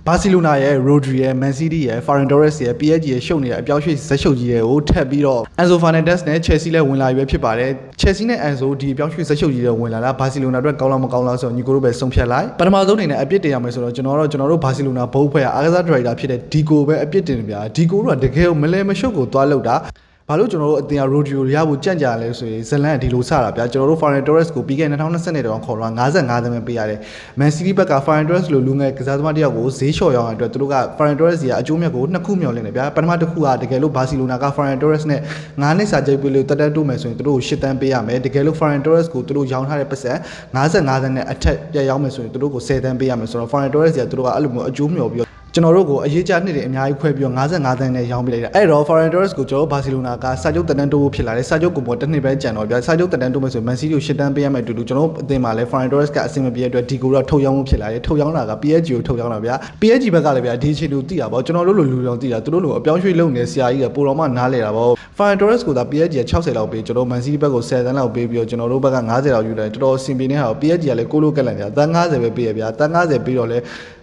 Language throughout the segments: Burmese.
ဘာစီလိုနာရဲ့ Rodri ရဲ့ Man City ရဲ့ Ferran Torres ရဲ့ PSG ရဲ့ရှုပ်နေတဲ့အပြောင်းရွှေ့ဇက်ရှုပ်ကြီးတွေကိုထပ်ပြီးတော့ Enzo Fernandez နဲ့ Chelsea လည်းဝင်လာပြီပဲဖြစ်ပါတယ်။ Chelsea နဲ့ Enzo ဒီအပြောင်းရွှေ့ဇက်ရှုပ်ကြီးတွေဝင်လာတာဘာစီလိုနာအတွက်ကောင်းလားမကောင်းလားဆိုတော့ညီကိုတို့ပဲဆုံးဖြတ်လိုက်ပထမဆုံးအနေနဲ့အပြစ်တင်ရမယ်ဆိုတော့ကျွန်တော်တို့ဘာစီလိုနာဘုတ်ဖွဲ့အားကစားဒရိုက်တာဖြစ်တဲ့ Dico ပဲအပြစ်တင်နေဗျာ Dico တို့ကတကယ်မလဲမရှုပ်ကိုသွားလောက်တာဘာလို့ကျွန်တော်တို့အတင်အ Rodri ကိုရဖို့ကြံ့ကြာလဲဆိုရင်ဇလန်ကဒီလိုစတာဗျာကျွန်တော်တို့ Ferran Torres ကိုပြီးခဲ့2020တောင်ခေါ်တော့55သန်းပဲပေးရတယ် Man City ဘက်က Ferran Torres လိုလူငယ်ကစားသမားတစ်ယောက်ကိုဈေးလျှော့ရောင်းအောင်အတွက်သူတို့က Ferran Torres ကြီးကအကျိုးမြတ်ကိုနှစ်ခုမျှော်လင့်တယ်ဗျာပထမတစ်ခုကတကယ်လို့ Barcelona က Ferran Torres နဲ့9နှစ်စာချုပ်ပေးလို့တက်တက်တိုးမယ်ဆိုရင်သူတို့ကို10သန်းပေးရမယ်တကယ်လို့ Ferran Torres ကိုသူတို့ရောင်းထားတဲ့ပတ်စံ55သန်းနဲ့အထက်ပြရောင်းမယ်ဆိုရင်သူတို့ကို10သန်းပေးရမယ်ဆိုတော့ Ferran Torres ကြီးကသူတို့ကအဲ့လိုမျိုးအကျိုးမျှော်ပြီးကျွန်တော်တို့ကိုအရေးကြနှစ်တွေအများကြီးခွဲပြီးတော့55သန်းနဲ့ရောင်းပေးလိုက်တာအဲ့တော့ Ferran Torres ကိုကျွန်တော်တို့ဘာစီလိုနာကစာချုပ်တက်တန်းတိုးဖို့ဖြစ်လာတယ်စာချုပ်ကိုပေါ်တစ်နှစ်ပဲကြံတော့ဗျာစာချုပ်တက်တန်းတိုးမယ်ဆိုရင် Man City ကို10တန်းပေးရမယ်အတူတူကျွန်တော်တို့အသင်းမှာလဲ Ferran Torres ကအဆင်မပြေတဲ့အတွက် Dico တော့ထုတ်ရောင်းမှုဖြစ်လာတယ်ထုတ်ရောင်းတာက PSG ကိုထုတ်ရောင်းတာဗျာ PSG ဘက်ကလည်းဗျာဒီအချိန်လိုသိတာပေါ့ကျွန်တော်တို့လိုလူတော်သိတာသူတို့လိုအပြောင်းရွှေ့လုပ်နေဆရာကြီးကပိုတော်မှနားလဲတာပေါ့ Ferran Torres ကိုဒါ PSG က60လောက်ပေးကျွန်တော် Man City ဘက်ကို10တန်းလောက်ပေးပြီးတော့ကျွန်တော်တို့ဘက်က90လောက်ယူတယ်တော်တော်အဆင်ပြေနေတာ PSG ကလည်းကိုလိုကက်လန်ဗျာတန်း90ပဲပေးရဗျာတန်း90ပေးတော့လ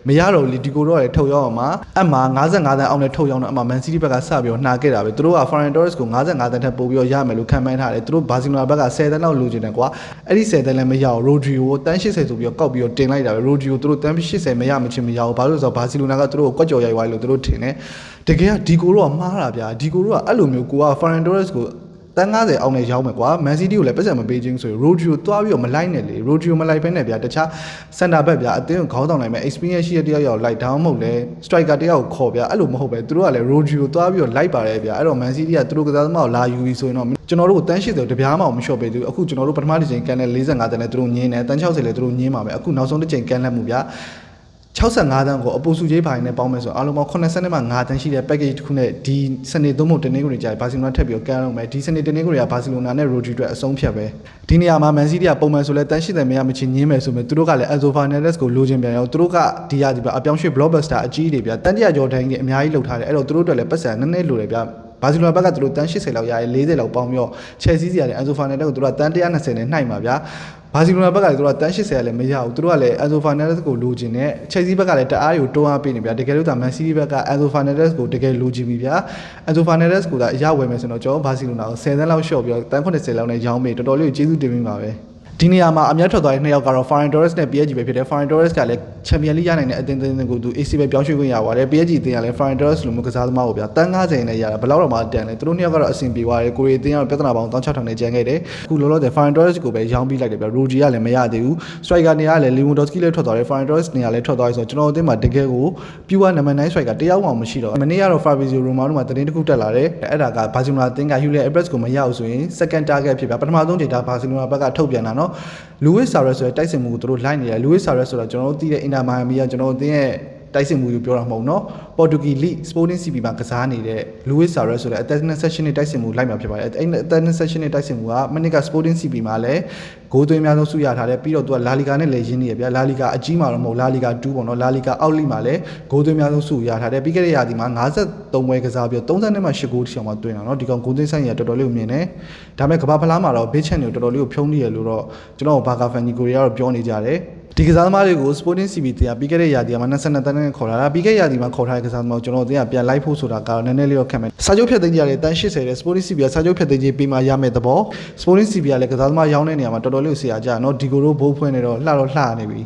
ဲမရတော့လေဒီကိုတော့လည်းထုတ်ရောင်းအောင်မှာအမှ55သန်းအောင်နဲ့ထုတ်ရောင်းတော့အမှ Man City ဘက်ကစပြီးတော့နှာခဲ့တာပဲသူတို့က Ferran Torres ကို55သန်းထပ်ပို့ပြီးတော့ရမယ်လို့ခံမှန်းထားတယ်သူတို့ Barcelona ဘက်က10သန်းလောက်လိုချင်တယ်ကွာအဲ့ဒီ10သန်းလည်းမရအောင် Rodri ကိုတန်း80ဆိုပြီးတော့ကောက်ပြီးတော့တင်လိုက်တာပဲ Rodri ကိုသူတို့တန်း80မရမချင်းမရအောင်ဘာလို့လဲဆိုတော့ Barcelona ကသူတို့ကိုကွက်ကြော်ရိုက်သွားလို့သူတို့ထင်တယ်တကယ်က Dico တော့မှားတာဗျာ Dico တို့ကအဲ့လိုမျိုးကိုက Ferran Torres ကိုတန်း90အောင်နဲ့ရောင်းမယ်ကွာ Man City ကိုလည်းပတ်စံမပေးချင်းဆိုရင် Rodri ကိုတွားပြီးတော့မလိုက်နဲ့လေ Rodri ကိုမလိုက်ဘဲနဲ့ဗျာတခြား center back ဗျာအသင်းကိုခေါင်းဆောင်နိုင်မဲ့ experience ရှိတဲ့တယောက်ယောက်လိုက်ဒါမှမဟုတ်လဲ striker တယောက်ကိုခေါ်ဗျာအဲ့လိုမဟုတ်ပဲသူတို့ကလည်း Rodri ကိုတွားပြီးတော့လိုက်ပါတယ်ဗျာအဲ့တော့ Man City ကသူတို့ကစားသမားကိုလာယူပြီးဆိုရင်တော့ကျွန်တော်တို့ကိုတန်း80တပြားမှမလျှော့ပေးဘူးအခုကျွန်တော်တို့ပထမတစ်ချိန်ကန်လဲ45တန်းနဲ့သူတို့ညင်းတယ်တန်း60လဲသူတို့ညင်းပါမယ်အခုနောက်ဆုံးတစ်ချိန်ကန်လက်မှုဗျာ65တန်းကိုအပူစုကြီးပိုင်းနဲ့ပေါင်းမယ်ဆိုအားလုံးပေါင်း80နဲ့မှ5တန်းရှိတဲ့ package တစ်ခုနဲ့ဒီစနေသုံးဖို့တနင်္ဂနွေကြာဘာစီလိုနာထပ်ပြီးတော့ကန်အောင်မယ်ဒီစနေတနင်္ဂနွေကဘာစီလိုနာနဲ့ Rodri အတွက်အဆုံးဖြတ်ပဲဒီနေရာမှာ Man City ကပုံမှန်ဆိုလဲတန်း80မရမချင်းညင်းမယ်ဆိုပေမဲ့သူတို့ကလည်း Enzo Fernandez ကိုလိုချင်ပြန်ရောသူတို့ကဒီရဒီပြအပြောင်းရွှေ့ blockbuster အကြီးတွေဗျတန်တရာကျော်တိုင်းကြီးအများကြီးလှုပ်ထားတယ်အဲ့တော့သူတို့အတွက်လည်းပတ်စံနည်းနည်းလိုတယ်ဗျဘာစီလိုနာဘက်ကသူတို့တန်း80လောက်ရတယ်40လောက်ပေါင်းပြီးတော့ Chelsea စီရတယ် Enzo Fernandez ကိုသူတို့ကတန်း120နဲ့နှိုက်ပါဗျာဘာစီလိုနာဘက်ကလည်းသူတို့ကတန်း80ရလည်းမရဘူးသူတို့ကလည်း Enzo Fernandez ကိုလိုချင်တယ် Chelsea ဘက်ကလည်းတအားကိုတွန်းအားပေးနေဗျာတကယ်လို့ဒါ Man City ဘက်က Enzo Fernandez ကိုတကယ်လိုချင်ပြီဗျာ Enzo Fernandez ကိုဒါအရဝယ်မယ်ဆိုတော့ကျွန်တော်ဘာစီလိုနာကို10သန်းလောက်ရှော့ပြီးတော့တန်း80လောက်နဲ့ရောင်းပေးတော်တော်လေးကိုကျေးဇူးတင်မိပါပဲဒီနေရာမှာအများထွက်သွားတဲ့နှစ်ယောက်ကတော့ Ferran Torres နဲ့ PSG ပဲဖြစ်တယ် Ferran Torres ကလည်း Champions League ရနိုင်တဲ့အသင်းကိုသူ AC ပဲပြောင်းရွှေ့ခွင့်ရပါတယ် PSG အသင်းကလည်း Ferran Torres လိုမျိုးကစားသမားကိုဗျာတန်း90နဲ့ရတာဘယ်လောက်တော့မှတန်လဲသူတို့နှစ်ယောက်ကတော့အဆင်ပြေသွားတယ်ကိုရီအသင်းကတော့ပြဿနာပေါင်း16000နဲ့ကျန်ခဲ့တယ်အခုလောလောဆယ် Ferran Torres ကိုပဲရောင်းပြီးလိုက်တယ်ဗျာ Rodri ကလည်းမရသေးဘူး striker နေရာလည်း Lewandowski လည်းထွက်သွားတယ် Ferran Torres နေရာလည်းထွက်သွားပြီဆိုတော့ကျွန်တော်အသင်းမှာတကယ်ကို pure number 9 striker တယောက်မှမရှိတော့မနေ့ကတော့ Fabrizio Romano မှာသတင်းတစ်ခုတက်လာတယ်အဲ့ဒါက Barcelona အသင်းက Julian Alvarez ကိုမရဘူးဆိုရင် second target ဖြစ်ဗျာပထမဆုံးချိန်ဒါ Barcelona ဘက်ကထုတ်ပြန်တာနော် Luis Suarez ဆိုတဲ့တိုက်စစ်မှုကိုသူတို့လိုက်နေတယ် Luis Suarez ဆိုတာကျွန်တော်တို့သိတဲ့ Inter Miami ကကျွန်တော်တို့အသင်းရဲ့တိုက်စစ်မှုကိုပြောတာမဟုတ်နော် Portuguese League Sporting CP မှာကစားနေတဲ့ Luis Suarez ဆိုတဲ့ Athletic Section နဲ့တိုက်စစ်မှုလိုက်မှာဖြစ်ပါတယ်အဲ့ Athletic Section နဲ့တိုက်စစ်မှုကမနစ်က Sporting CP မှာလည်းဂိုးသွင်းများဆုံးဆုရထားတယ်ပြီးတော့သူက La Liga နဲ့လည်းရင်းနေရဗျာ La Liga အကြီးမှာတော့မဟုတ် La Liga 2ပေါ့နော် La Liga အောက်လိမှာလည်းဂိုးသွင်းများဆုံးဆုရထားတယ်ပြီးခဲ့တဲ့ရာသီမှာ53ပွဲကစားပြီးတော့30နဲ့မှ8ဂိုးထိအောင်မှသွင်းတာနော်ဒီကောင်ဂိုးသွင်းဆိုင်ရတော်တော်လေးကိုမြင်တယ်ဒါပေမဲ့ကမ္ဘာဖလားမှာတော့ Big Chance ကိုတော်တော်လေးကိုဖြုံးနေရလို့တော့ကျွန်တော်ဘာကာဖန်နီကိုရီကတော့ပြောနေကြတယ်ဒီကစားသမားတွေကို Sporting CP တရားပြီးခဲ့တဲ့ရာသီမှာ22တန်းနဲ့ခေါ်လာတာပြီးခဲ့တဲ့ရာသီမှာခေါ်ထားတဲ့ကစားသမားကိုကျွန်တော်တို့ကပြန်လိုက်ဖို့ဆိုတာကတော့နည်းနည်းလေးတော့ခက်မယ်စာချုပ်ဖြတ်သိမ်းကြတယ်တန်း80တဲ့ Sporting CP ကစာချုပ်ဖြတ်သိမ်းခြင်းပေးမှရမယ်သဘော Sporting CP ကလည်းကစားသမားရောင်းတဲ့နေရာမှာတော်တော်လေးကိုဆရာကြနော်ဒီကိုတို့ဘိုးဖွင့်နေတော့လှနေပြီ